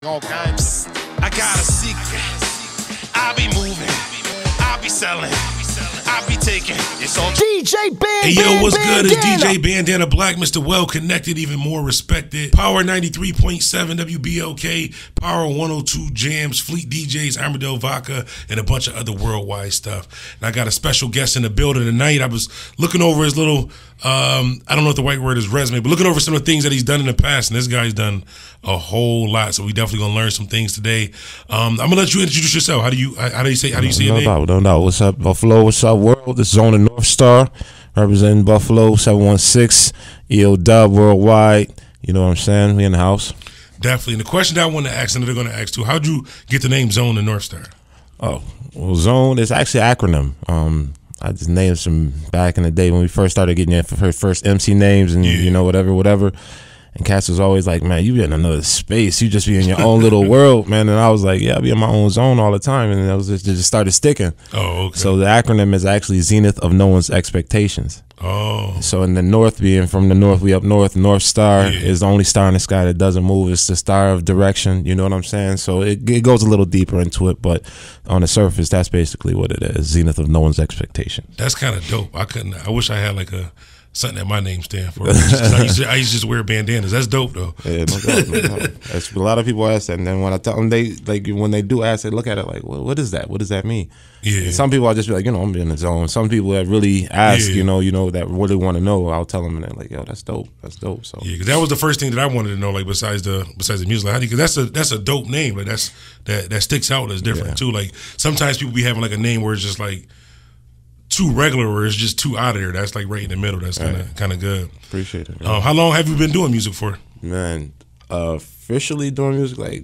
All kinds. I got a secret. I be moving. I be selling. I be taking. It's on DJ Bandana. Hey yo, what's good? It's DJ Bandana Black, Mr. Well Connected, even more respected. Power 93.7 WBLK, Power 102 Jams, Fleet DJs, Armadale Vodka, and a bunch of other worldwide stuff. And I got a special guest in the building tonight. I was looking over his little, I don't know what the right word is, resume, but looking over some of the things that he's done in the past, and this guy's done a whole lot. So we definitely gonna learn some things today. I'm gonna let you introduce yourself. How do you say your name? No doubt. What's up, Buffalo? What's up, world? This is on the North Star, representing Buffalo, 716, EO Dub worldwide. You know what I'm saying? We in the house. Definitely. And the question that I want to ask, and they're going to ask too, how'd you get the name Zone and North Star? Oh, well, Zone is actually an acronym. I just named some back in the day when we first started getting our first MC names and, you know, whatever. And Cass was always like, man, you in another space. You just be in your own little world, man. And I was like, yeah, I be in my own zone all the time. And it just started sticking. Oh, okay. So the acronym is actually Zenith of No One's Expectations. Oh. So in the north, being from the north, we up north. North Star is the only star in the sky that doesn't move. It's the star of direction. You know what I'm saying? So it goes a little deeper into it, but on the surface, that's basically what it is. Zenith of No One's Expectations. That's kind of dope. I wish I had like something that my name stand for. I used to just wear bandanas. That's dope though. Yeah, no doubt. A lot of people ask that, and then when I tell them, when they do ask, they look at it like, well, what is that? What does that mean? Yeah. And some people, I'll just be like, you know, I'm in the zone. Some people that really ask, you know, that really want to know, I'll tell them, and they're like, yo, that's dope. That's dope. So yeah, because that was the first thing that I wanted to know, like besides the music, like, because that's a dope name. Like that sticks out as different too. Like sometimes people be having like a name where it's just like too regular or it's just too out of there. That's like right in the middle. That's kind of good. Appreciate it. How long have you been doing music for? Man, officially doing music like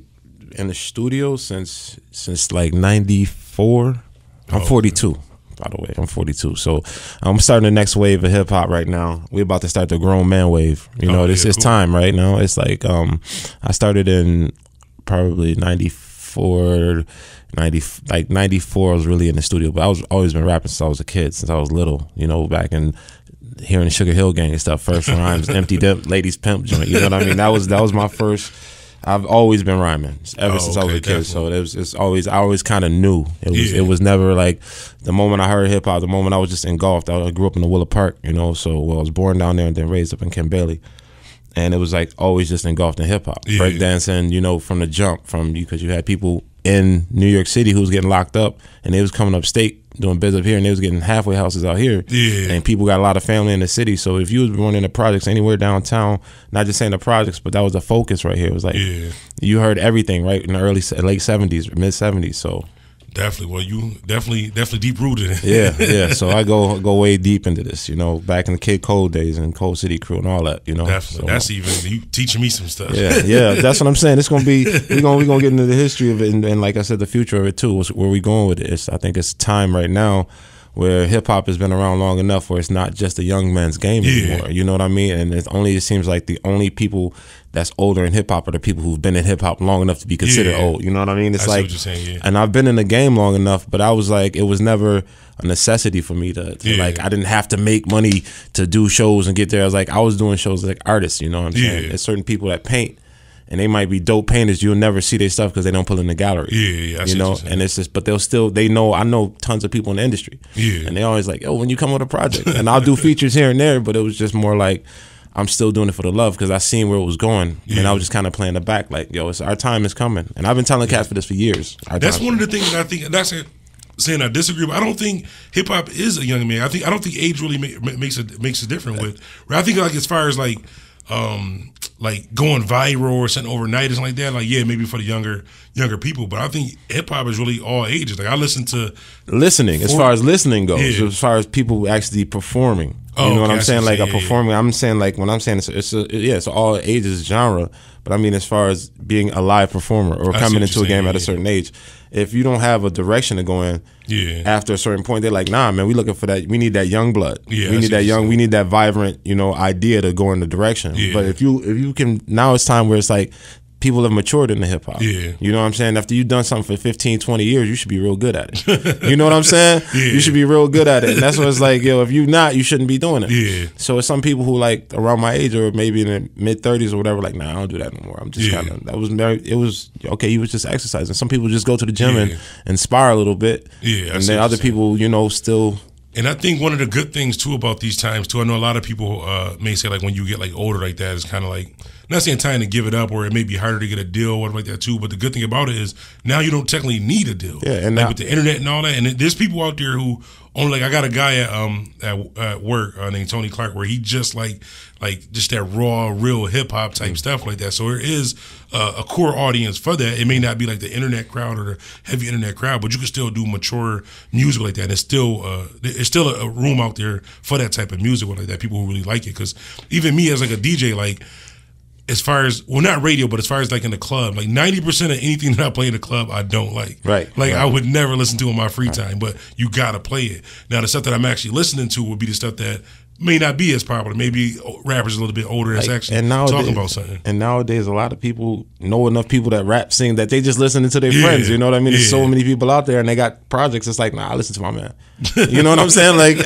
in the studio since like 94. I'm 42. By the way, I'm 42. So I'm starting the next wave of hip hop right now. We're about to start the grown man wave. You know, it's cool. Time right now. It's like I started in probably 94. 94 I was really in the studio, but I was always been rapping since I was a kid, since I was little, you know, back in hearing the Sugar Hill Gang and stuff, First Rhymes, Empty Dip, Ladies Pimp joint, you know what I mean? That was my first. I've always been rhyming ever since I was a kid, definitely. So I always kind of knew. It was never like the moment I heard hip hop, the moment I was just engulfed. I grew up in the Willow Park, you know, so I was born down there and then raised up in Kent Bailey. And it was like always just engulfed in hip hop, breakdancing, you know, from the jump, because you had people in New York City who was getting locked up, and they was coming upstate doing business up here, and they was getting halfway houses out here. Yeah. And people got a lot of family in the city, so if you was born in the projects anywhere downtown, not just saying the projects, but that was the focus right here. It was like you heard everything right in the late 70s, mid 70s. So. Definitely. Well, you definitely deep rooted. Yeah. So I go way deep into this, you know, back in the Kid Code days and Cold City Crew and all that, you know. Definitely. So, that's even you teaching me some stuff. Yeah. That's what I'm saying. It's gonna be we're gonna get into the history of it and like I said, the future of it too. Where we going with it? I think it's time right now where hip hop has been around long enough where it's not just a young man's game anymore. You know what I mean? And it seems like the only people that's older in hip hop are the people who've been in hip hop long enough to be considered old. You know what I mean? It's like, what you're saying, and I've been in the game long enough, but I was like, it was never a necessity for me to like, I didn't have to make money to do shows and get there. I was doing shows like artists, you know what I'm saying? There's certain people that paint, and they might be dope painters. You'll never see their stuff because they don't put it in the gallery. Yeah. You know, and it's just, but I know tons of people in the industry. Yeah. And they always like, yo, when you come with a project, and I'll do features here and there, but it was just more like, I'm still doing it for the love because I seen where it was going, and I was just kind of playing the back, like, yo, our time is coming. And I've been telling cats for this for years. That's one of the things that I think, that's it. Saying I disagree, but I don't think hip hop is a young man. I don't think age really makes a difference with. I think like as far as like going viral or something overnight or something like that, like maybe for the younger people, but I think hip hop is really all ages. Like I listen to listening as far as listening goes, as far as people actually performing. You know what I'm saying? Like a performing. I'm saying like when I'm saying it's all ages genre, but I mean as far as being a live performer or coming into a game at a certain age, if you don't have a direction to go in, after a certain point, they're like, nah, man, we looking for that. We need that young blood. We need that young. We need that vibrant, you know, idea to go in the direction. But if you can, now it's time where it's like people have matured into hip hop. Yeah. You know what I'm saying? After you've done something for 15, 20 years, you should be real good at it. You know what I'm saying? Yeah. You should be real good at it. And that's what it's like, yo, if you're not, you shouldn't be doing it. Yeah. So it's some people who like around my age or maybe in the mid 30s or whatever, like, nah, I don't do that no more. I'm just kind of, it was, okay, he was just exercising. Some people just go to the gym and inspire a little bit. Yeah. And then other people, you know, still. And I think one of the good things too about these times too, I know a lot of people may say like when you get like older like that, it's kind of like, not saying time to give it up or it may be harder to get a deal or like that too, but the good thing about it is now you don't technically need a deal. Yeah, and like now, with the internet and all that, and there's people out there who only like, I got a guy at work named Tony Clark where he just like just that raw, real hip hop type stuff like that. So there is a core audience for that. It may not be like the internet crowd or the heavy internet crowd, but you can still do mature music like that. And it's still a room out there for that type of music like that. People who really like it, because even me as like a DJ, like, as far as, well, not radio, but as far as like in the club, like 90% of anything that I play in the club, I don't like. Right. Like I would never listen to in my free time, but you gotta play it. Now the stuff that I'm actually listening to would be the stuff that may not be as popular. Maybe rappers a little bit older that's actually talking about something. And nowadays, a lot of people know enough people that rap, sing, that they just listen to their friends. You know what I mean? There's so many people out there, and they got projects. It's like, nah, I listen to my man. You know what I'm saying? Like,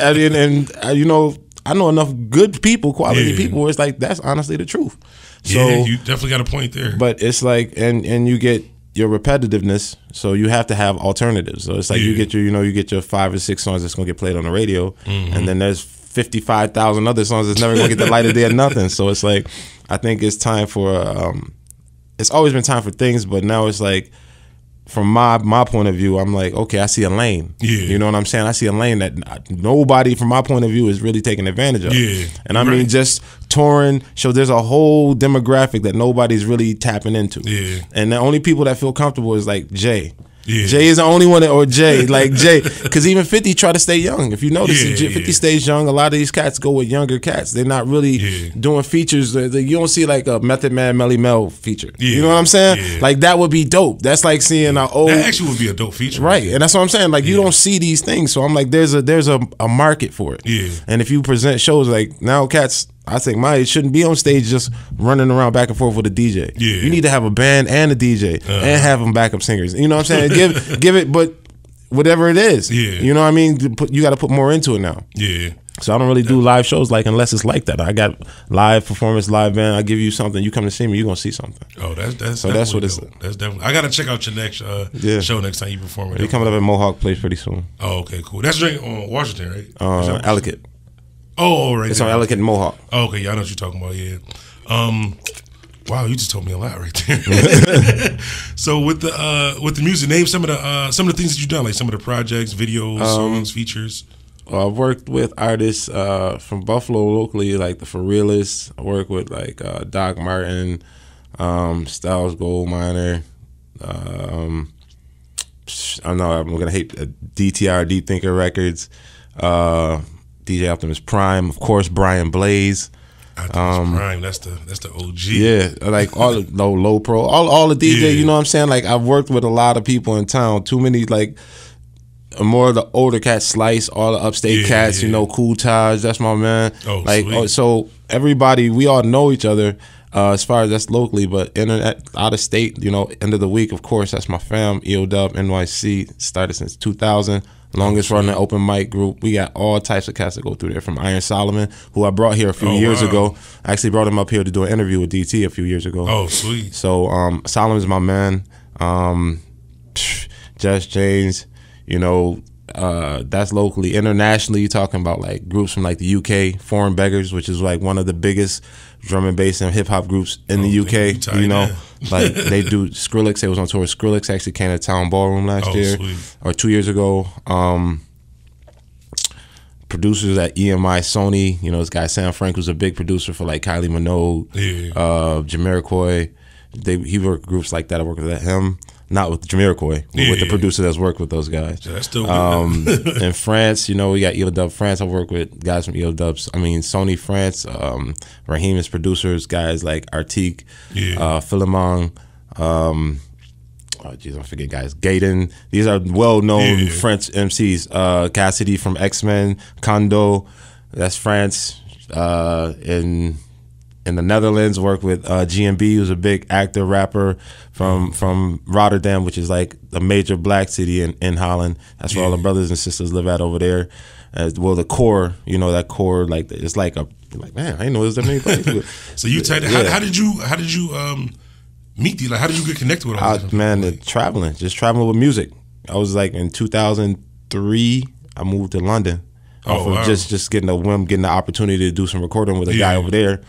you know, I know enough good people, quality people, where it's like, that's honestly the truth. So, yeah, you definitely got a point there. But it's like, and you get your repetitiveness, so you have to have alternatives. So it's like you get your 5 or 6 songs that's gonna get played on the radio, and then there's 55,000 other songs that's never gonna get the light of day or nothing. So it's like, I think it's time for it's always been time for things, but now it's like, from my point of view, I'm like, okay, I see a lane. Yeah. You know what I'm saying? I see a lane that nobody, from my point of view, is really taking advantage of. Yeah. And I mean, just touring, so there's a whole demographic that nobody's really tapping into. Yeah. And the only people that feel comfortable is like Jay. Yeah. Jay is the only one or Jay, like Jay, because even 50 try to stay young. If you notice, 50 stays young. A lot of these cats go with younger cats. They're not really doing features. You don't see like a Method Man, Melly Mel feature. You know what I'm saying? Yeah. Like that would be dope. That's like seeing an old. That actually would be a dope feature, right? And that's what I'm saying. Like you don't see these things, so I'm like, there's a market for it. Yeah. And if you present shows like now, cats, I think my age shouldn't be on stage just running around back and forth with a DJ. Yeah. You need to have a band and a DJ and have them backup singers. You know what I'm saying? give it, but whatever it is. Yeah. You know what I mean? You got to put more into it now. Yeah. So I don't really do live shows unless it's like that. I got live performance, live band. I give you something. You come to see me, you're gonna see something. Oh, that's what it's. That's definitely. I gotta check out your next show next time you perform. You're coming up at Mohawk Place pretty soon. Oh, okay, cool. That's on Washington, right? Ellicott. Oh, right. It's on Ellicott and Mohawk. Oh, okay, yeah, I know what you're talking about. Yeah. Wow, you just told me a lot right there. So with the music, name some of the things that you've done, like some of the projects, videos, songs, features. I've worked with artists from Buffalo locally, like the For Realists. I work with like Doc Martin, Styles Goldminer. I know I'm gonna hate DTR, Deep Thinker Records. DJ Optimus Prime, of course, Brian Blaze. Optimus Prime, that's the OG. Yeah, like all the low pro, all the DJ. You know what I'm saying? Like I've worked with a lot of people in town. Too many like more of the older cats, Slice, all the upstate cats. You know, Cool Taj, that's my man. Oh, like so everybody, we all know each other. As far as that's locally, but internet out of state, you know, end of the week, of course, that's my fam, EOW NYC, started since 2000. Longest running open mic group. We got all types of cats that go through there, from Iron Solomon, who I brought here a few years ago. I actually brought him up here to do an interview with DT a few years ago. Oh, sweet. So Solomon's my man. Just James, you know, that's locally. Internationally, you're talking about like groups from like the UK, Foreign Beggars, which is like one of the biggest drum and bass and hip hop groups in the UK. You know, like they do Skrillex. They was on tour with Skrillex. Actually came to Town Ballroom last year, or 2 years ago. Producers at EMI, Sony. You know, this guy Sam Frank was a big producer for like Kylie Minogue, Jamiroquai. He worked with groups like that. I worked with him. Not with Jamiroquai, but with the producer that's worked with those guys. Yeah, that's still good. In France, you know, we got EOW France. I work with guys from EOW. I mean, Sony France. Raheem is producers. Guys like Artique, Philemon. Oh, jeez, I forget guys. Gaten. These are well-known French MCs. Cassidy from X-Men. Kondo. That's France. And in the Netherlands. Worked with GMB, who's a big actor, rapper from Rotterdam, which is like a major black city in Holland. That's where all the brothers and sisters live at over there. As well, the core, you know, that core, like it's like man, I didn't know there's that many places. So you tied. How did you meet these? Like, how did you get connected with all this? Man, traveling with music. I was like in 2003. I moved to London. Wow. Just getting the opportunity to do some recording with a guy over there.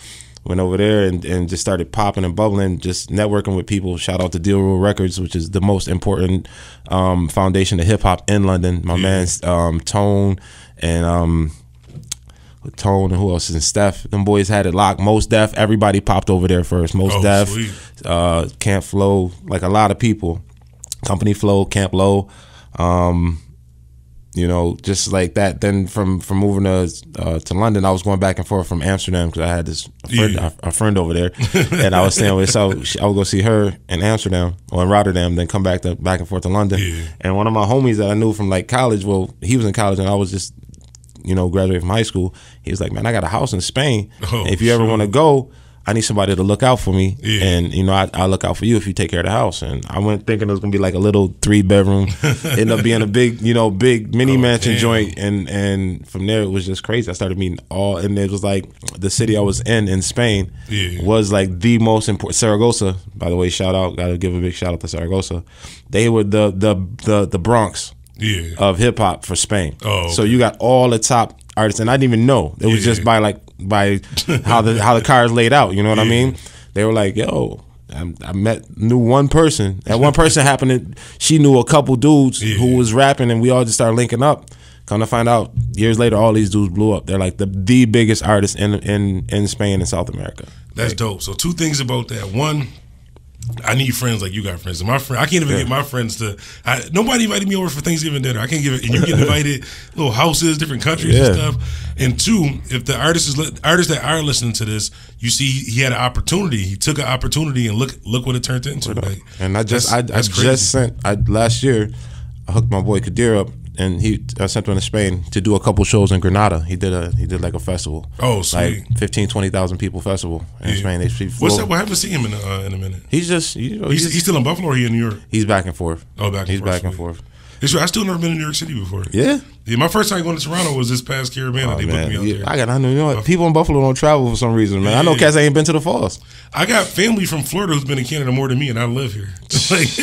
Went over there and just started popping and bubbling, just networking with people. Shout out to Deal Rule Records, which is the most important foundation of hip hop in London. My man's Tone and who else is in Steph. Them boys had it locked. Most Def, everybody popped over there first. Most Def, Camp Flow, like a lot of people. Company Flow, Camp Low. You know, just like that. Then from moving to London, I was going back and forth from Amsterdam because I had a friend over there, and I was staying with. So I would go see her in Amsterdam or in Rotterdam, then come back and forth to London. And one of my homies that I knew from like college, well, he was in college and I was just, you know, graduated from high school. He was like, man, I got a house in Spain. If you ever want to go, I need somebody to look out for me, and you know I'll look out for you if you take care of the house. And I went thinking it was gonna be like a little 3-bedroom, ended up being a big mini mansion joint, and from there it was just crazy. I started meeting and it was like the city I was in Spain was like the most important. Saragossa, by the way, gotta give a big shout out to Saragossa. They were the Bronx of hip hop for Spain. So you got all the top artists, and I didn't even know. It was just by how the cars laid out. You know what I mean? They were like, yo, I knew one person. That one person she knew a couple dudes who was rapping, and we all just started linking up. Come to find out, years later, all these dudes blew up. They're like the biggest artists in Spain and South America. That's dope. So 2 things about that. One, I need friends like you got friends. And my friend, I can't even get my friends to. Nobody invited me over for Thanksgiving dinner. I can't give it. And you get invited, little houses, different countries and stuff. And 2, if the artists that are listening to this, you see he had an opportunity. He took an opportunity and look what it turned into. Like, and last year I hooked my boy Kadir up. And I sent him to Spain to do a couple shows in Granada. He did like a festival. Oh, sweet! Like 15,000-20,000 people festival in Spain. What's that? Well, I haven't seen him in a minute. He's just he's still in Buffalo, or he in New York? He's back and forth. Oh, back and forth. It's true. I still never been in New York City before. Yeah. My first time going to Toronto was this past Caribbean. They booked me out there. I know. You know what? People in Buffalo don't travel for some reason, man. I know cats ain't been to the falls. I got family from Florida who's been in Canada more than me, and I live here.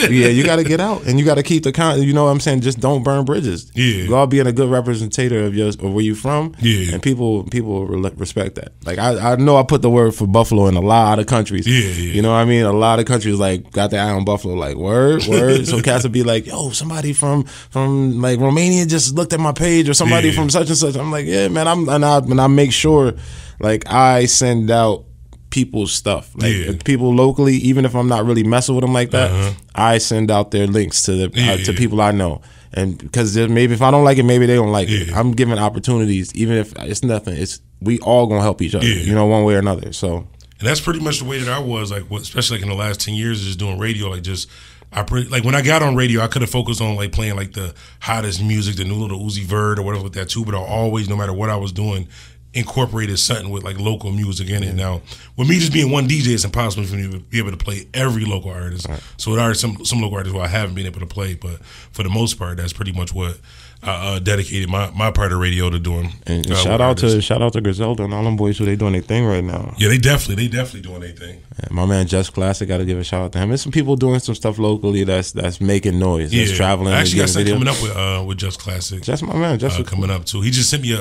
Yeah, you got to get out, and you got to keep you know what I'm saying? Just don't burn bridges. Yeah. Go out being a good representative of where you from. Yeah. And people respect that. Like I know I put the word for Buffalo in a lot of countries. Yeah. You know what I mean? A lot of countries like got their eye on Buffalo. Like word. So cats would be like, yo, somebody from like Romania just looked at my page, or somebody from such and such. I'm like, yeah, man. I make sure like I send out people's stuff, like people locally, even if I'm not really messing with them like that. I send out their links to to people I know, and because maybe if I don't like it, maybe they don't like it. I'm giving opportunities, even if it's nothing. We all gonna help each other, you know, one way or another. So, and that's pretty much the way that I was, like, especially like in the last 10 years, just doing radio, like when I got on radio, I could have focused on like playing like the hottest music, the new little Uzi Vert or whatever with that too. But I always, no matter what I was doing, incorporated something with like local music in it. Now, with me just being one DJ, it's impossible for me to be able to play every local artist. So there are some local artists who I haven't been able to play, but for the most part, that's pretty much what I dedicated my part of radio to doing. And shout out to Griselda and all them boys who they doing their thing right now. Yeah, they definitely doing their thing. Yeah, my man Just Classic, got to give a shout out to him. There's some people doing some stuff locally that's making noise. That's traveling. I actually got something coming up with Just Classic. Just my man, Just coming up too. He just sent me a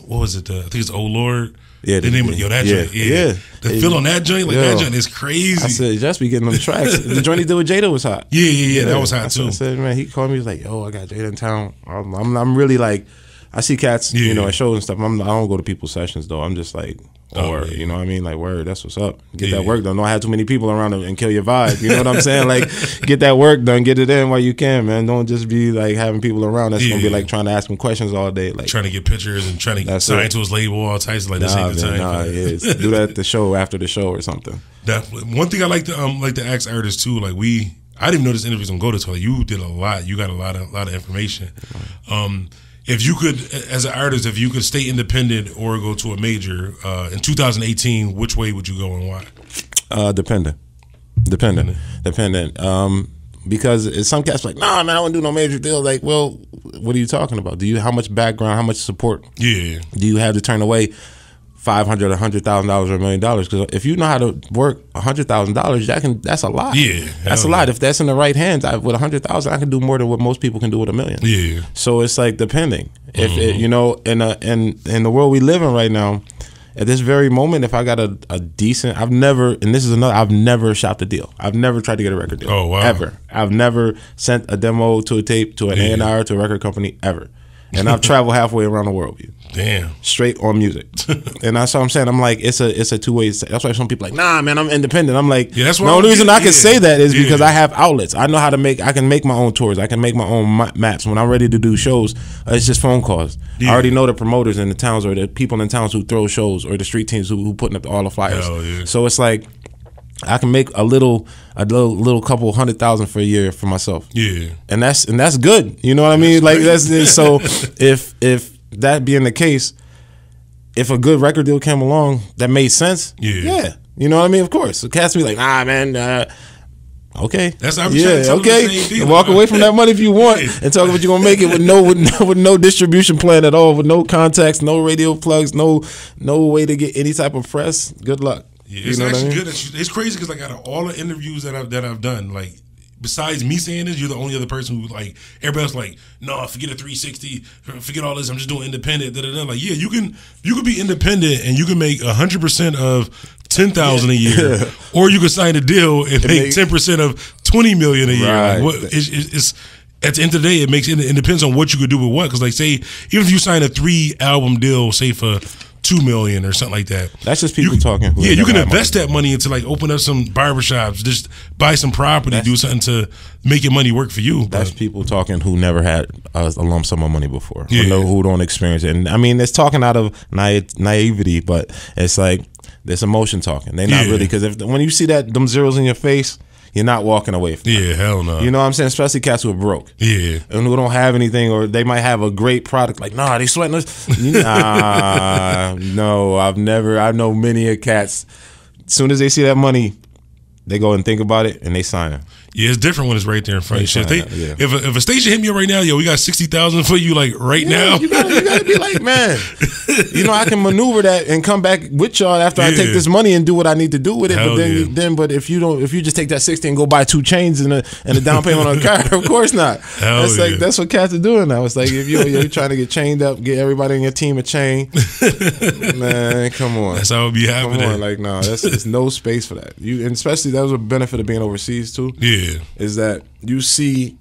what was it? I think it's Oh Lord. Yeah, the name of that joint. Yeah. The feel on that joint, that joint is crazy. I said, just be getting them tracks. The joint he did with Jada was hot. Yeah, that was hot too. I said, man, he called me. He was like, yo, I got Jada in town. I'm really like, I see cats, you know, at shows and stuff. I don't go to people's sessions though. I'm just like, you know what I mean? Like, word, that's what's up. Get that work done. Don't have too many people around and kill your vibe. You know what I'm saying? Like, get that work done. Get it in while you can, man. Don't just be like having people around that's gonna be like trying to ask them questions all day. Like trying to get pictures and trying to sign to his label, all types of like this ain't the time. Do that at the show, after the show or something. Definitely. One thing I like to ask artists too, like I didn't even know this interview's gonna go this way. You did a lot. You got a lot of information. If you could, as an artist, if you could stay independent or go to a major in 2018, which way would you go and why? Dependent. Because it's some cats like, nah, man, I wouldn't do no major deal. Like, well, what are you talking about? How much background, how much support? Yeah. Do you have to turn away $500,000, $100,000, or $1 million? Because if you know how to work $100,000, that's a lot. Yeah, that's a lot. If that's in the right hands, with $100,000, I can do more than what most people can do with $1 million. Yeah. So it's like depending. If it, you know, in the world we live in right now, at this very moment, if I got a decent, I've never shopped a deal. I've never tried to get a record deal. Oh wow. Ever. I've never sent a demo to a tape to an A&R to a record company ever. And I've traveled halfway around the world. Damn. Straight on music. And that's what I'm saying. I'm like, it's a two-way. That's why some people are like, nah, man, I'm independent. I'm like, that's the only reason I can say that is because I have outlets. I know how to I can make my own tours. I can make my own maps. When I'm ready to do shows, it's just phone calls. I already know the promoters in the towns or the people in towns who throw shows or the street teams who putting up all the flyers. So it's like, I can make a little couple 100,000 for a year for myself. Yeah. And that's good. You know what I mean? Like that's so if that being the case, if a good record deal came along that made sense, yeah. You know what I mean? Of course. So cats be like, nah, man, okay. That's how I'm trying to tell okay. Walk away from that money if you want and talk about you're gonna make it with no distribution plan at all, with no contacts, no radio plugs, no way to get any type of press. Good luck. Yeah, it's actually good. It's crazy because like out of all the interviews that I've done, like besides me saying this, you're the only other person who like everybody else like, no, forget a 360, forget all this. I'm just doing independent. Like, yeah, you can be independent and you can make 100% of $10,000 a year, or you can sign a deal and make 10% of $20 million a year. Right. Like, it's at the end of the day, it depends on what you could do with what. Because like say, even if you sign a 3-album deal, say for $2 million or something like that. That's just people talking. Yeah, you can invest that money into like open up some barbershops, just buy some property, do something to make your money work for you. That's people talking who never had a lump sum of money before, who don't experience it. And I mean, it's talking out of naivety, but it's like it's emotion talking. They're not really, because when you see them zeros in your face, you're not walking away from it. Yeah, hell no. You know what I'm saying? Especially cats who are broke. Yeah. And who don't have anything, or they might have a great product. Like, nah, they sweating us. Nah, no, I know many of cats. As soon as they see that money, they go and think about it and they sign it. Yeah, it's different when it's right there in front of you. If a station hit me up right now, we got 60,000 for you, like right now. You gotta be like, man, I can maneuver that and come back with y'all after I take this money and do what I need to do with it. Hell but if you just take that 60 and go buy 2 chains and a down payment on a car, of course not. That's what cats are doing now. It's like if you're trying to get chained up, get everybody in your team a chain. Man, come on. That's how it be happening. Come on, like there's no space for that. And especially that was a benefit of being overseas too. Yeah. Is that you see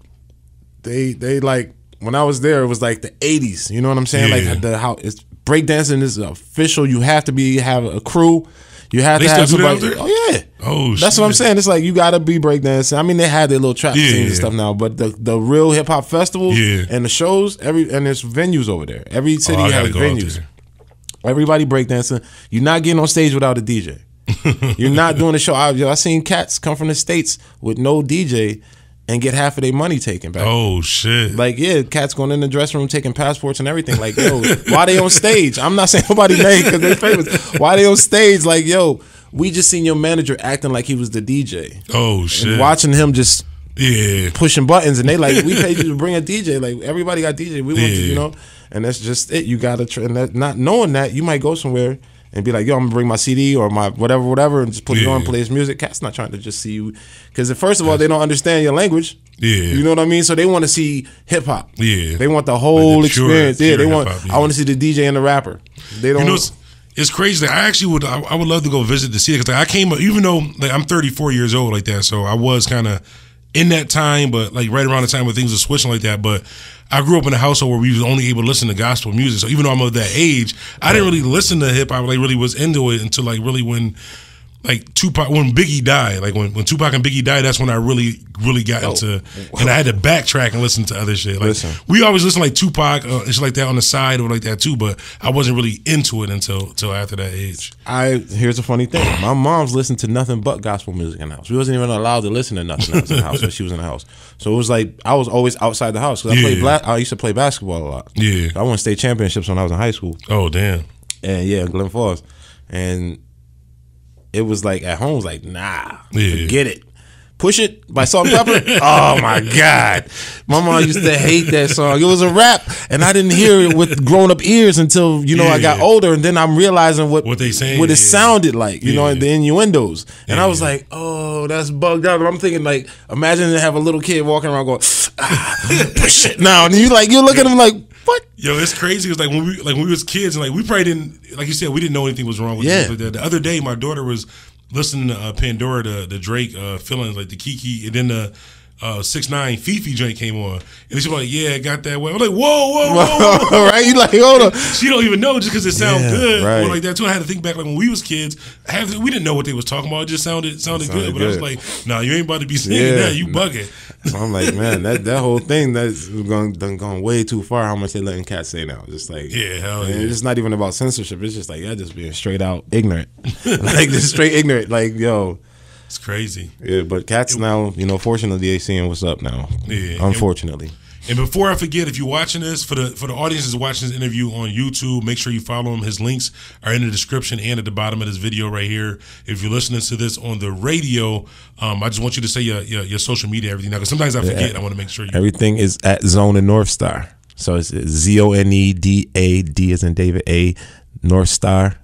they like when I was there, it was like the 80s. You know what I'm saying? Like how it's breakdancing is official. You have to have a crew. You have to have somebody. Oh yeah. Oh, that's what I'm saying. It's like you got to be breakdancing. I mean, they had their little trap scenes and stuff now, but the real hip hop festivals and the shows, and there's venues over there. Every city has venues. Everybody breakdancing. You're not getting on stage without a DJ. You're not doing a show. I seen cats come from the States with no DJ and get half of their money taken back. Oh shit! Like cats going in the dressing room taking passports and everything. Like why they on stage? I'm not saying nobody made because they're famous. Why they on stage? Like we just seen your manager acting like he was the DJ. Oh shit! And watching him just pushing buttons, and they like, we paid you to bring a DJ. Like everybody got DJ. We want to, and that's just it. You gotta and not knowing that, you might go somewhere and be like, yo, I'm gonna bring my CD or my whatever, and just put it on, play his music. Cat's not trying to just see you, because first of all, they don't understand your language. You know what I mean? So they want to see hip hop. They want the whole experience. They want. I want to see the DJ and the rapper. They don't. It's crazy. I actually I would love to go visit the city, because I came up, even though like I'm 34 years old like that, so I was kind of in that time, but like right around the time where things were switching like that. But I grew up in a household where we was only able to listen to gospel music. So even though I'm of that age, I didn't really listen to hip hop. Like really was into it until like really when like Tupac, when Biggie died, like when Tupac and Biggie died, that's when I really got into, and I had to backtrack and listen to other shit. Like we always listen like Tupac and shit like that on the side or like that too, but I wasn't really into it until after that age. Here's a funny thing. My mom's listened to nothing but gospel music in the house. We wasn't even allowed to listen to nothing else in the house when she was in the house. So it was like I was always outside the house because I used to play basketball a lot. Yeah, I won state championships when I was in high school. Oh damn. And yeah, Glen Falls, and it was like at home, it was like, nah, forget it. Push It by Salt-N-Pepa. Oh my God. My mom used to hate that song. It was a rap, and I didn't hear it with grown up ears until, I got older, and then I'm realizing what they saying, what it sounded like, the innuendos. And I was like, oh, that's bugged out. And I'm thinking, like, imagine to have a little kid walking around going, push it now. And you look at him like, what? Yo, it's crazy. It's like when we was kids, and like we probably didn't, like you said, we didn't know anything was wrong with it. Like the other day, my daughter was listening to Pandora, the Drake feelings, like the Kiki, and then the 6ix9ine Fifi joint came on, and she was like, "Yeah, I got that way." I'm like, "Whoa!" Right? You like, hold on. She don't even know just because it sounds good, right. Or like that too. I had to think back, like when we was kids, we didn't know what they was talking about. It just sounded good, but I was like, "Nah, you ain't about to be singing that. You bugging." So I'm like, man, that whole thing that's gone way too far. How much they letting cats say now? Just like, hell yeah. It's not even about censorship. It's just like just being straight out ignorant, like just straight ignorant. Like, yo. It's crazy. Yeah, but cats now, fortunately they seeing what's up now. Yeah. Unfortunately. And before I forget, if you're watching this, for the audience that's watching this interview on YouTube, make sure you follow him. His links are in the description and at the bottom of this video right here. If you're listening to this on the radio, I just want you to say your social media, everything now, because sometimes I forget. And I want to make sure everything is at Zone and North Star. So it's ZONEDA, D as in David, A, North Star.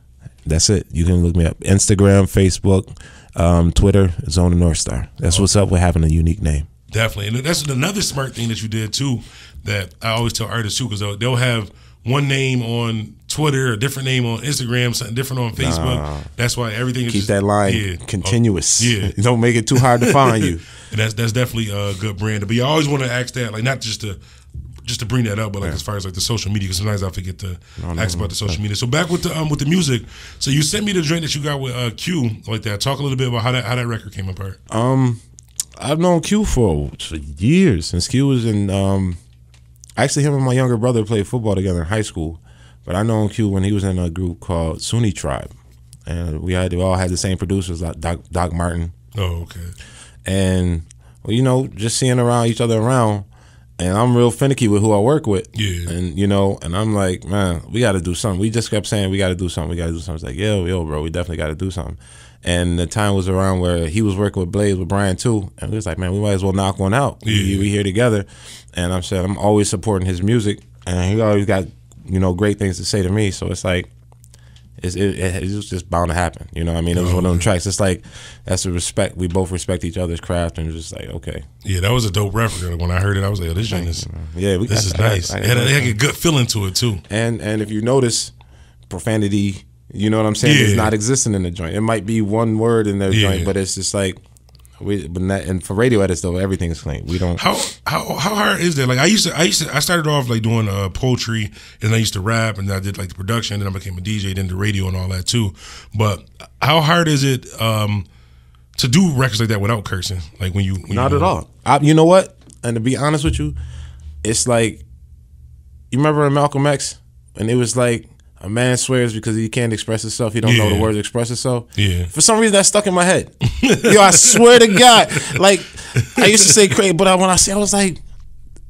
That's it. You can look me up. Instagram, Facebook, Twitter, Zone and North Star. That's what's up with having a unique name. Definitely. And that's another smart thing that you did too, that I always tell artists too, because they'll have one name on Twitter, a different name on Instagram, something different on Facebook. That's why everything is keep that line continuous. You don't make it too hard to find you. And that's definitely a good brand. But you always want to ask that, like, not just to bring that up, but like as far as like the social media, because sometimes I forget to ask about the social media. So back with the music. So you sent me the joint that you got with Q like that. Talk a little bit about how that record came apart. I've known Q for years, since Q was in. Actually, him and my younger brother played football together in high school, but I known Q when he was in a group called Sunni Tribe, and we all had the same producers, like Doc Martin. Oh, okay. And well, just seeing each other around. And I'm real finicky with who I work with. Yeah. And, and I'm like, man, we got to do something. We just kept saying, we got to do something. We got to do something. It's like, yo, bro, we definitely got to do something. And the time was around where he was working with Blaze, with Brian too. And we was like, man, we might as well knock one out. Yeah. We here together. And I'm saying, I'm always supporting his music. And he always got, great things to say to me. So it's like, it's just bound to happen. You know what I mean? It was one of them tracks. It's like, that's a respect. We both respect each other's craft, and it's just like, okay. Yeah, that was a dope record. When I heard it, I was like, oh, this joint is, this is nice. It had a good feeling to it, too. And if you notice, profanity, you know what I'm saying, is not existing in the joint. It might be one word in their joint, but it's just like, and for radio edits though, everything is clean. We don't. How hard is that? Like I started off like doing poetry, and I used to rap, and I did like the production, and then I became a DJ, then the radio and all that too. But how hard is it to do records like that without cursing? Like when you not at all. You know what? And to be honest with you, it's like, you remember in Malcolm X, and it was like, a man swears because he can't express himself. He don't know the words to express himself. Yeah. For some reason, that stuck in my head. Yo, I swear to God. Like, I used to say crazy, but when I was like,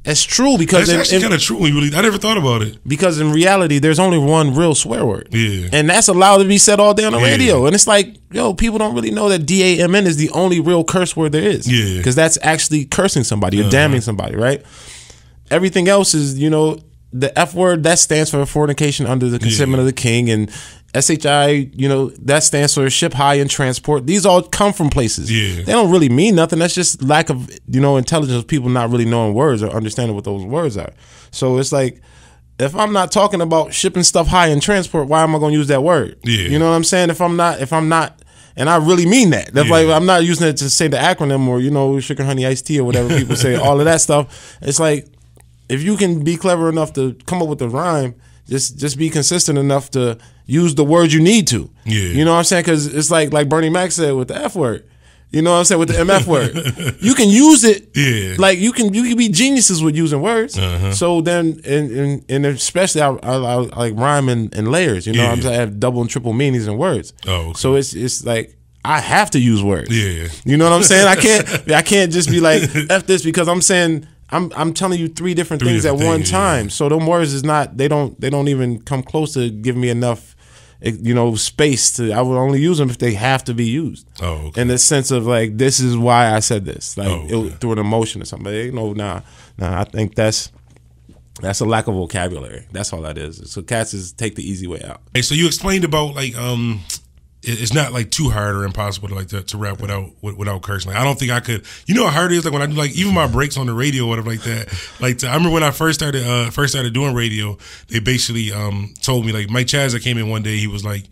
it's true, because that's actually kind of true. I never thought about it. Because in reality, there's only one real swear word. Yeah. And that's allowed to be said all day on the radio. And it's like, yo, people don't really know that DAMN is the only real curse word there is. Yeah. Because that's actually cursing somebody or damning somebody, right? Everything else is, the F word, that stands for fornication under the consentment of the king, and SHI, that stands for ship, high, and transport. These all come from places. Yeah. They don't really mean nothing. That's just lack of, intelligence of people not really knowing words or understanding what those words are. So it's like, if I'm not talking about shipping stuff high and transport, why am I going to use that word? Yeah. You know what I'm saying? If I'm not, and I really mean that. That's like, I'm not using it to say the acronym or, sugar, honey, iced tea or whatever people say, all of that stuff. It's like, if you can be clever enough to come up with a rhyme, just be consistent enough to use the words you need to. Yeah. You know what I'm saying? Because it's like Bernie Mac said with the F word. You know what I'm saying? With the MF word, you can use it. Yeah. Like you can be geniuses with using words. So then, and especially I like rhyme in layers. You know, what I'm saying? I have double and triple meanings in words. Oh, okay. So it's like I have to use words. Yeah. You know what I'm saying? I can't just be like F this because I'm saying I'm telling you three different things at one time. So them words is not they don't even come close to giving me enough, you know, space to. I would only use them if they have to be used. Oh, okay. In the sense of like, this is why I said this, like okay. through an emotion or something. But, you know, nah. I think that's a lack of vocabulary. That's all that is. So cats is take the easy way out. Hey, so you explained about like it's not like too hard or impossible to like to rap without cursing. Like, I don't think I could. You know how hard it is. Like when I do like even my breaks on the radio or whatever like that. Like I remember when I first started doing radio, they basically told me like Mike Chazza came in one day. He was like,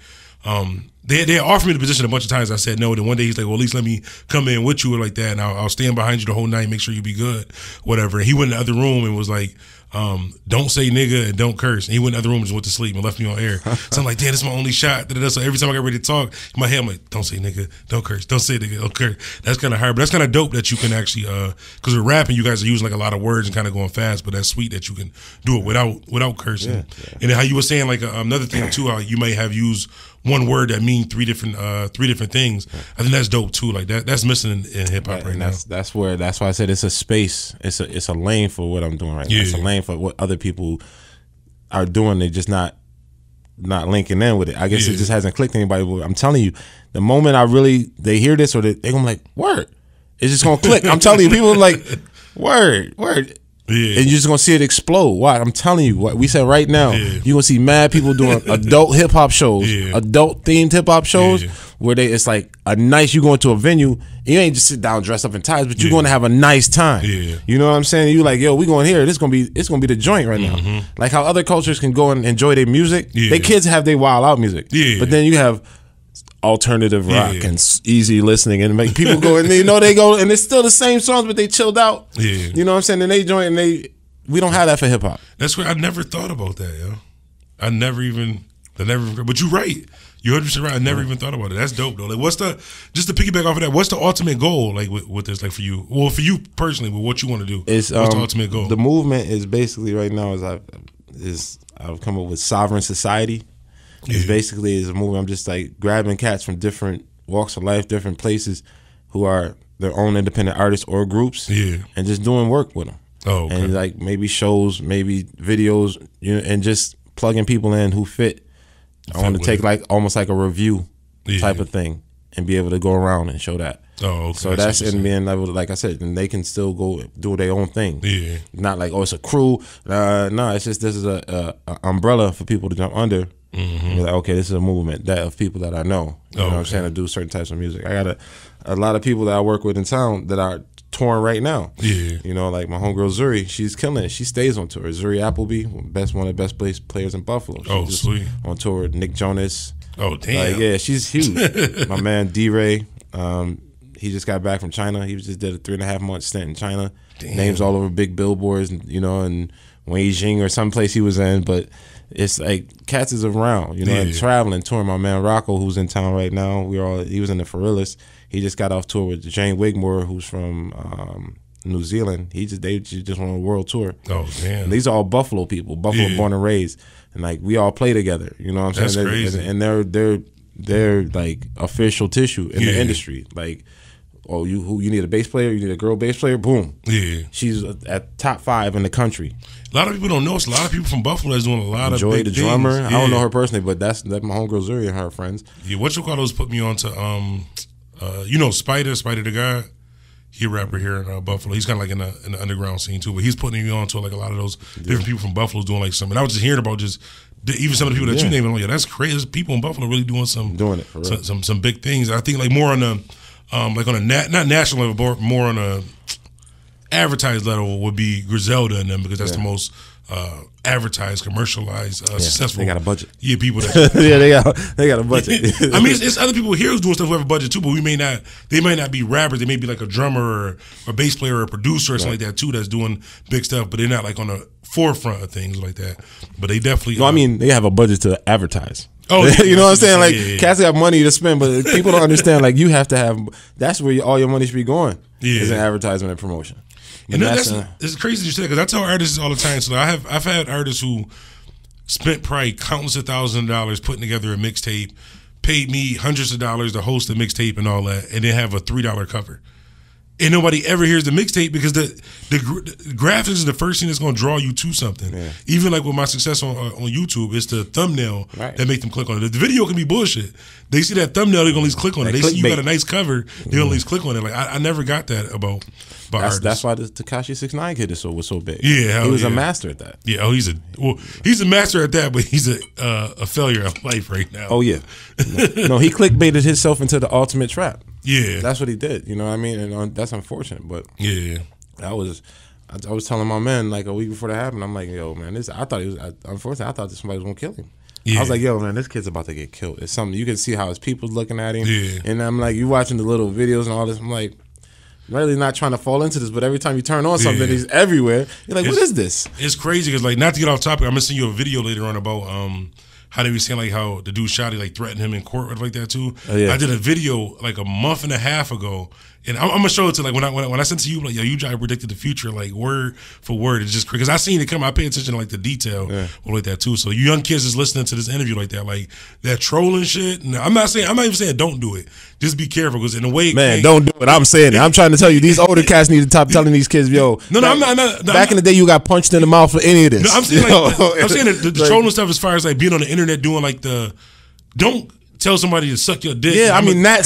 they offered me the position a bunch of times. I said no. Then one day he's like, well, at least let me come in with you like that, and I'll stand behind you the whole night, make sure you be good, whatever. And he went in the other room and was like, don't say nigga and don't curse. And he went in the other room and just went to sleep and left me on air. So I'm like, damn, this is my only shot. So every time I get ready to talk, in my head I'm like, don't say nigga, don't curse, don't say nigga, don't curse. That's kind of hard, but that's kind of dope that you can actually, because with rapping, you guys are using like a lot of words and kind of going fast, but that's sweet that you can do it without cursing. Yeah. And then how you were saying like another thing too, how you might have used one word that mean three different things. I think that's dope too. Like that's missing in hip hop right now. That's why I said it's a space. It's a lane for what I'm doing right now. It's a lane for what other people are doing. They're just not linking in with it. I guess it just hasn't clicked anybody. But I'm telling you, the moment they hear this or they're gonna be like, word. It's just gonna click. I'm telling you, people are like, word. Yeah. And you're just gonna see it explode. Why? I'm telling you, what we said right now, you're gonna see mad people doing adult hip hop shows, adult themed hip hop shows, where it's like a nice. You go into a venue, you ain't just sit down dressed up in ties, but you're gonna have a nice time. Yeah. You know what I'm saying? You like, yo, we going here. It's gonna be the joint right now. Like how other cultures can go and enjoy their music. Their kids have their wild out music. But then you have alternative rock and easy listening and make people go and they go and it's still the same songs but they chilled out. You know what I'm saying? And they join and we don't have that for hip hop. That's where I never thought about that, yo. But you're right. You're 100% right. I never even thought about it. That's dope though. Like just to piggyback off of that, what's the ultimate goal like with this, like for you? Well, for you personally, with what you want to do, what's the ultimate goal? The movement is basically right now I've come up with Sovereign Society. It's basically is a movie. I'm just like grabbing cats from different walks of life, different places, who are their own independent artists or groups, and just doing work with them. Oh, okay. And like maybe shows, maybe videos, and just plugging people in who fit. I want to take like almost like a review type of thing and be able to go around and show that. Oh, okay. So that's in being like I said, and they can still go do their own thing. Yeah. Not like, oh, it's a crew. No, it's just this is a umbrella for people to jump under. You're like, okay, this is a movement of people that I know. You know what I'm saying, to do certain types of music. I got a lot of people that I work with in town that are touring right now. Yeah. You know, like my homegirl Zuri, she's killing it. She stays on tour. Zuri Appleby, one of the best players in Buffalo. She's sweet. On tour with Nick Jonas. Oh, damn. Yeah, she's huge. My man D-Ray, he just got back from China. He just did a 3.5-month stint in China. Damn. Names all over big billboards, and Beijing or someplace he was in, but it's like cats is around, and traveling, touring. My man Rocco, who's in town right now, he was in the Farillas. He just got off tour with Jane Wigmore, who's from New Zealand. They just went on a world tour. Oh damn! And these are all Buffalo people, Buffalo born and raised, and like we all play together. You know what I'm saying? That's crazy. And they're like official tissue in the industry. Like, oh, you need a bass player, you need a girl bass player, boom. Yeah. She's at top 5 in the country. A lot of people don't know. It's a lot of people from Buffalo that's doing a lot of big the drummer. I don't know her personally, but that's my homegirl Zuri and her friends. Yeah, whatchamacallits put me on to Spider the guy. He a rapper here in Buffalo. He's kind of like in the underground scene too, but he's putting me on to like a lot of those different people from Buffalo doing like something. I was just hearing about even some of the people that you named. Yeah, that's crazy. There's people in Buffalo really doing it for real. Some big things. I think like more on a like on a not national level, but more on a advertised level would be Griselda and them because that's the most advertised, commercialized, successful. They got a budget. Yeah, people that they got a budget. I mean, it's other people here who's doing stuff who have a budget too, but they might not be rappers. They may be like a drummer or a bass player or a producer or something like that too that's doing big stuff, but they're not like on the forefront of things like that. But they definitely No, I mean they have a budget to advertise. Oh, you know what I'm saying? Like cats have money to spend, but people don't understand. Like you have to have. That's where all your money should be going. Is in advertisement and promotion. And it's crazy you say that because I tell artists all the time. So I've had artists who spent probably countless of thousands of dollars putting together a mixtape, paid me hundreds of dollars to host a mixtape and all that, and then have a $3 cover. And nobody ever hears the mixtape because the graphics is the first thing that's going to draw you to something. Yeah. Even like with my success on YouTube, it's the thumbnail that make them click on it. The video can be bullshit. They see that thumbnail, they're going to at least click on it. They see you got a nice cover, they're going to at least click on it. Like I never got that about artists. That's why the Tekashi 6ix9ine kid was so big. Yeah, he was a master at that. Yeah, he's a master at that, but he's a failure of life right now. Oh yeah, no, he clickbaited himself into the ultimate trap. Yeah, that's what he did. You know what I mean? And that's unfortunate, but yeah, I was telling my man like a week before that happened. I'm like, yo, man, unfortunately, I thought that somebody was gonna kill him. Yeah. I was like, yo, man, this kid's about to get killed. It's something you can see how his people's looking at him. Yeah. And I'm like, you watching the little videos and all this. I'm like, really not trying to fall into this, but every time you turn on something, he's everywhere. You're like, what is this? It's crazy because, like, not to get off topic, I'm gonna send you a video later on about how they were saying like how the dude Shotty like threatened him in court like that too. Oh, yeah. I did a video like a month and a half ago, and I'm gonna show it to like when I sent it to you like yo, you try to predict the future like word for word. It's just because I seen it come. I pay attention to like the detail like that too. So you young kids is listening to this interview like that trolling shit. And I'm not even saying don't do it. Just be careful because in a way, man, don't do it. I'm saying it. I'm trying to tell you these older cats need to stop telling these kids, yo. I'm not. Back in the day, you got punched in the mouth for any of this. No, I'm saying the trolling stuff as far as like being on the internet doing like don't tell somebody to suck your dick. Yeah, I mean that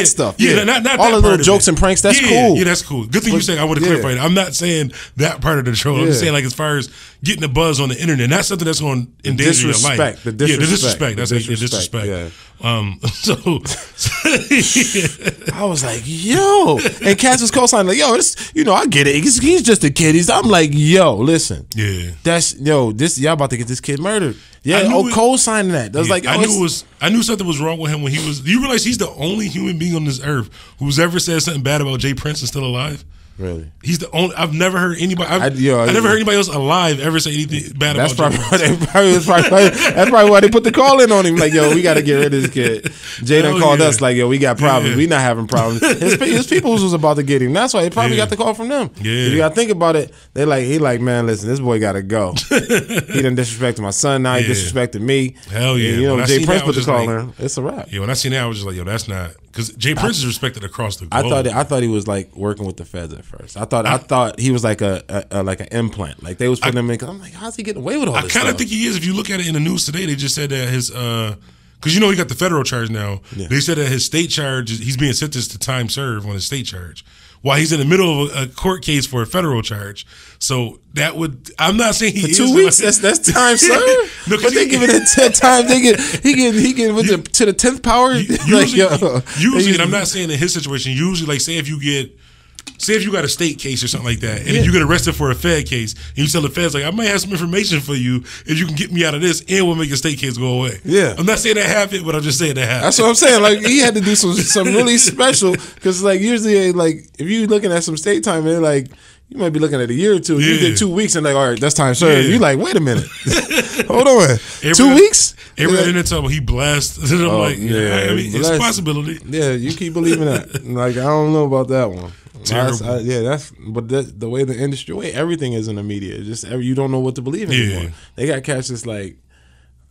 stuff. Yeah, not all the little jokes and pranks. That's cool. Yeah, that's cool. Good thing you said. I want to clarify that. I'm not saying that part of the troll. I'm just saying like as far as getting the buzz on the internet, not something that's going to endanger your life. The disrespect. That's disrespect. Yeah. So I was like, yo, and Cass was co-signing like, yo, this, I get it. He's just a kid. I'm like, yo, listen, this y'all about to get this kid murdered. Yeah, co-signing that. That was like, I knew something was wrong with him when he was. You realize he's the only human being on this earth who's ever said something bad about Jay Prince and still alive. Really? He's the only. I've never heard anybody. I never heard anybody else alive ever say anything bad about Jay Prince. That's probably why they put the call in on him. Like, yo, we got to get rid of this kid. Jay done called us like, yo, we got problems. We not having problems. His people was about to get him. That's why he probably got the call from them. Yeah. If you got to think about it, he like, man, listen, this boy got to go. He done disrespected my son. Now he disrespected me. Hell yeah. And, Jay Prince put the call in. It's a wrap. Yeah, when I seen that, I was just like, yo, that's not. Because Jay Prince is respected across the globe. I thought he was like working with the feds at first. I thought he was like like an implant. Like they was putting him in. Cause I'm like, how's he getting away with all this? I kind of think he is. If you look at it in the news today, they just said that his because he got the federal charge now. Yeah. They said that his state charge, he's being sentenced to time served on his state charge, while he's in the middle of a court case for a federal charge. So that would, I'm not saying he for 2 weeks. That's time served. No, but they giving it time. He get to the 10th power. Usually, and I'm not saying in his situation. Usually, like say if you got a state case or something like that, and if you get arrested for a Fed case, and you tell the feds like, I might have some information for you if you can get me out of this, and we'll make your state case go away. Yeah, I'm not saying that happened, but I'm just saying that happened. That's what I'm saying. Like he had to do some really special because like usually like if you looking at some state time, they're like. You might be looking at a year or two. You did 2 weeks and like, all right, that's time served. You're like, wait a minute, hold on, 2 weeks. Everybody in the tub, he blessed. And I'm like, I mean, it's a possibility. Yeah, you keep believing that. Like, I don't know about that one. But the way the industry, everything is in the media. It's just you don't know what to believe anymore. Yeah. They got cats just like.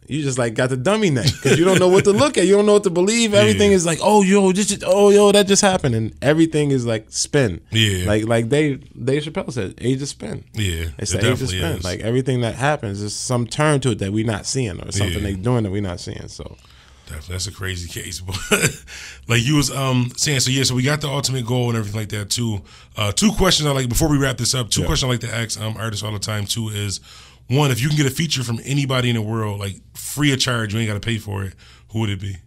You just like got the dummy neck because you don't know what to look at. You don't know what to believe. Everything is like, that just happened, and everything is like spin. Yeah, like Dave Chappelle said, age of spin. Yeah, it's the age of spin. Like everything that happens is some turn to it that we're not seeing, or something they doing that we're not seeing. So that's a crazy case, but like you was saying, so we got the ultimate goal and everything like that too. 2 questions I like before we wrap this up. 2 questions I like to ask artists all the time too is. One, if you can get a feature from anybody in the world, like free of charge, you ain't got to pay for it, who would it be?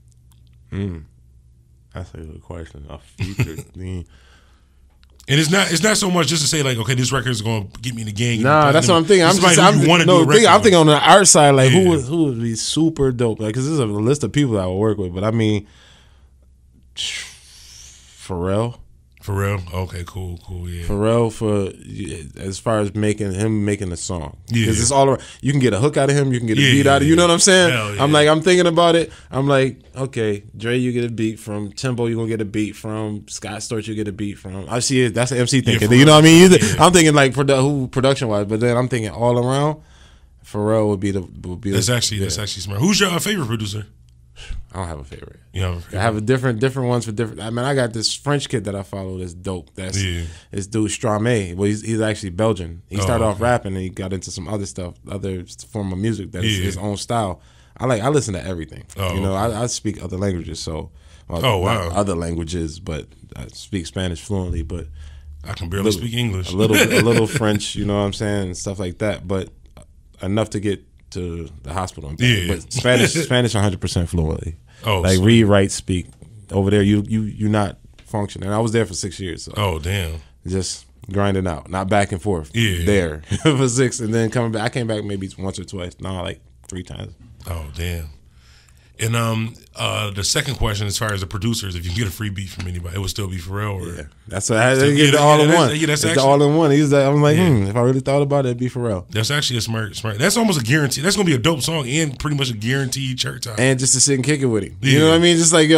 That's a good question. A feature. And it's not so much just to say like, okay, this record is going to get me in the game. Nah, that's what I'm thinking. I'm thinking on the art side, like who would be super dope? Like, because there's a list of people that I would work with, but I mean, Pharrell. Okay, cool, yeah. Pharrell as far as making a song, because it's all around. You can get a hook out of him, you can get a beat out of. You know what I'm saying? Yeah. I'm thinking about it. I'm like, okay, Dre, you get a beat from Timbo, you gonna get a beat from Scott Storch, you get a beat from. I see it. That's an MC thinking. You know what I mean? I'm thinking like production wise, but then I'm thinking all around. Pharrell would be That's actually smart. Who's your favorite producer? I don't have a favorite. I have a different ones for different. I mean, I got this French kid that I follow that's dope. That's this dude Stromae. Well, he's actually Belgian. He started off rapping and he got into some other stuff, other form of music that's his own style. I listen to everything. I speak other languages, so not other languages, but I speak Spanish fluently. But I can barely speak English. a little French, you know what I'm saying, and stuff like that. But enough to get to the hospital. But Spanish 100% fluently. Like read, write, speak. Over there, you're not functioning. I was there for 6 years. So damn. Just grinding out, not back and forth. There for 6, and then coming back. I came back maybe once or twice. No, like 3 times. Oh damn. And the second question, as far as the producers, if you can get a free beat from anybody, it would still be Pharrell. Or that's what I get the all in one. That's the all in one. I'm like, if I really thought about it, it'd be Pharrell. That's actually a smart. That's almost a guarantee. That's gonna be a dope song and pretty much a guaranteed chart time. And just to sit and kick it with him. You know what I mean? Just like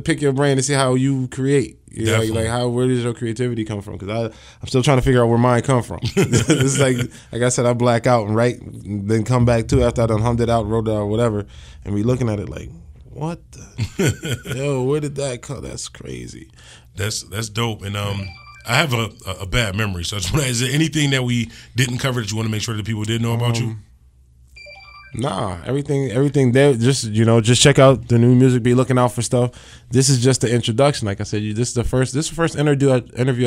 pick your brain and see how you create. You know, where does your creativity come from? Because I'm still trying to figure out where mine come from. It's like I said, I black out and write, then come back too after I done hummed it out, wrote it out, whatever, and we looking at it like, what the where did that come? That's crazy. That's dope. And I have a bad memory, so I just want to, is there anything that we didn't cover that you want to make sure that people did know about you? Nah, everything there. Just check out the new music. Be looking out for stuff. This is just the introduction. Like I said, this is the first interview I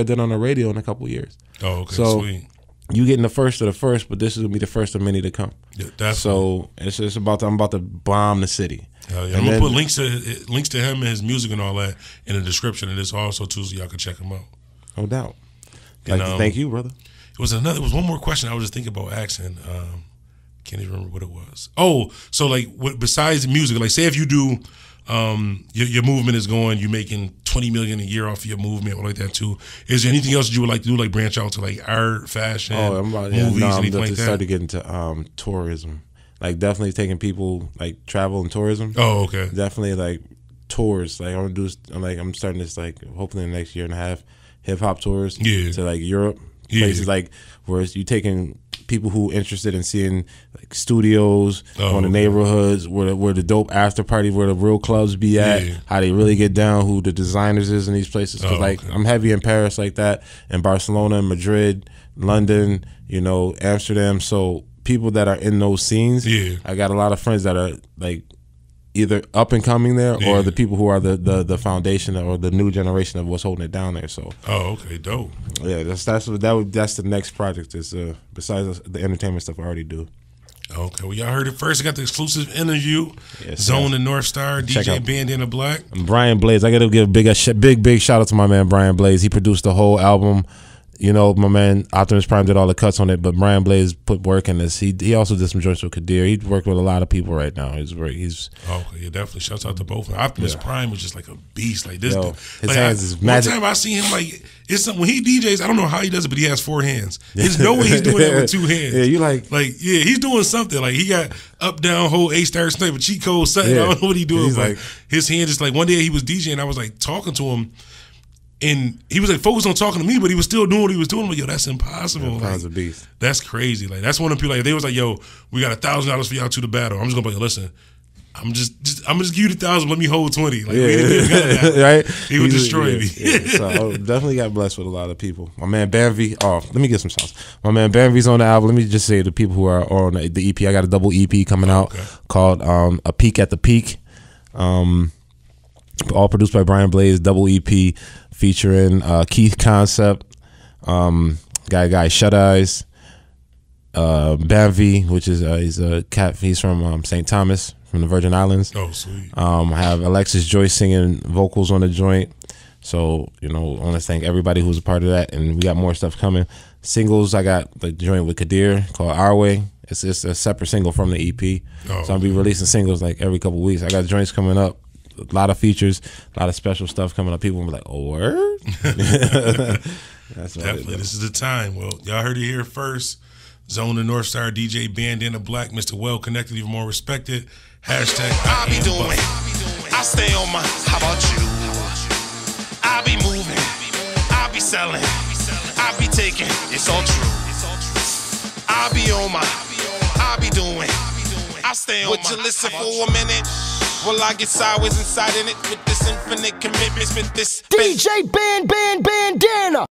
did on the radio in a couple years. Oh, okay, so sweet. You getting the first of the first, but this is gonna be the first of many to come. Yeah, definitely. So it's just I'm about to bomb the city. Hell yeah. I'm gonna put links to him and his music and all that in the description of this also too, so y'all can check him out. No doubt. Thank you, brother. It was one more question I was just thinking about asking. Can't even remember what it was. Oh, so like, besides music, like, say if you do, your movement is going, you're making $20 million a year off of your movement or like that too. Is there anything else that you would like to do, like branch out to like art, fashion, movies, anything like that? Start to get into tourism, like definitely taking people like travel and tourism. Oh, okay. Definitely like tours. Like I'm starting this like hopefully in the next year and a half, hip hop tours to like Europe, places like where you taking people who interested in seeing like studios on the neighborhoods, where the dope after party, where the real clubs be at, how they really get down, who the designers is in these places. Cause I'm heavy in Paris like that, and Barcelona, Madrid, London, Amsterdam. So people that are in those scenes, I got a lot of friends that are like either up and coming there or the people who are the foundation or the new generation of what's holding it down there. So okay, dope. Yeah, that's the next project is besides the entertainment stuff I already do. Okay, well y'all heard it first. I got the exclusive interview. Zone and North Star, DJ Bandana Black. Brian Blaze. I got to give a big shout out to my man Brian Blaze. He produced the whole album. My man Optimus Prime did all the cuts on it, but Brian Blaze put work in this. He also did some joints with Kadir. He worked with a lot of people right now. He's okay, yeah, definitely. Shouts out to both of them. Optimus Prime was just like a beast. Like this, his hands is magic. One time I see him like it's something when he DJs. I don't know how he does it, but he has 4 hands. There's no way he's doing that with 2 hands. Yeah, you like he's doing something. Like he got up down whole A-star sniper cheat code something. I don't know what he doing. But his hand is like one day he was DJing. I was like talking to him. And he was like focused on talking to me, but he was still doing what he was doing. I'm like, yo, that's impossible. Like, a beast. That's crazy. Like that's one of the people. Like they was like, yo, we got $1,000 for y'all to the battle. I'm just gonna be like, listen, I'm just give you the 1,000. Let me hold 20. Like right? He would destroy me. So I definitely got blessed with a lot of people. My man Banvy. Oh, let me get some shots. My man Banvy's on the album. Let me just say the people who are on the EP. I got a double EP coming out called A Peek at the Peak. All produced by Brian Blaze. Double EP. Featuring Keith Concept, guy Shut Eyes, Banvy, which is he's a cat. He's from St. Thomas, from the Virgin Islands. Oh, sweet. I have Alexis Joyce singing vocals on the joint. So, you know, I want to thank everybody who's a part of that, and we got more stuff coming. Singles, I got the joint with Kadir called Our Way. It's just a separate single from the EP. So I'll be releasing singles like every couple of weeks. I got joints coming up, a lot of features, a lot of special stuff coming up. People will be like, oh, word? That's definitely. This is the time. Well, y'all heard it here first. Zone the North Star, DJ Bandana Black, Mr. Well Connected, even more respected. Hashtag I be doing. I stay on my. How about you? I be moving. I be selling. I be taking. It's all true. I be on my. I be doing. I stay on my. Would you listen for a minute? Will I get sideways inside in it with this infinite commitment? With this DJ Bandana.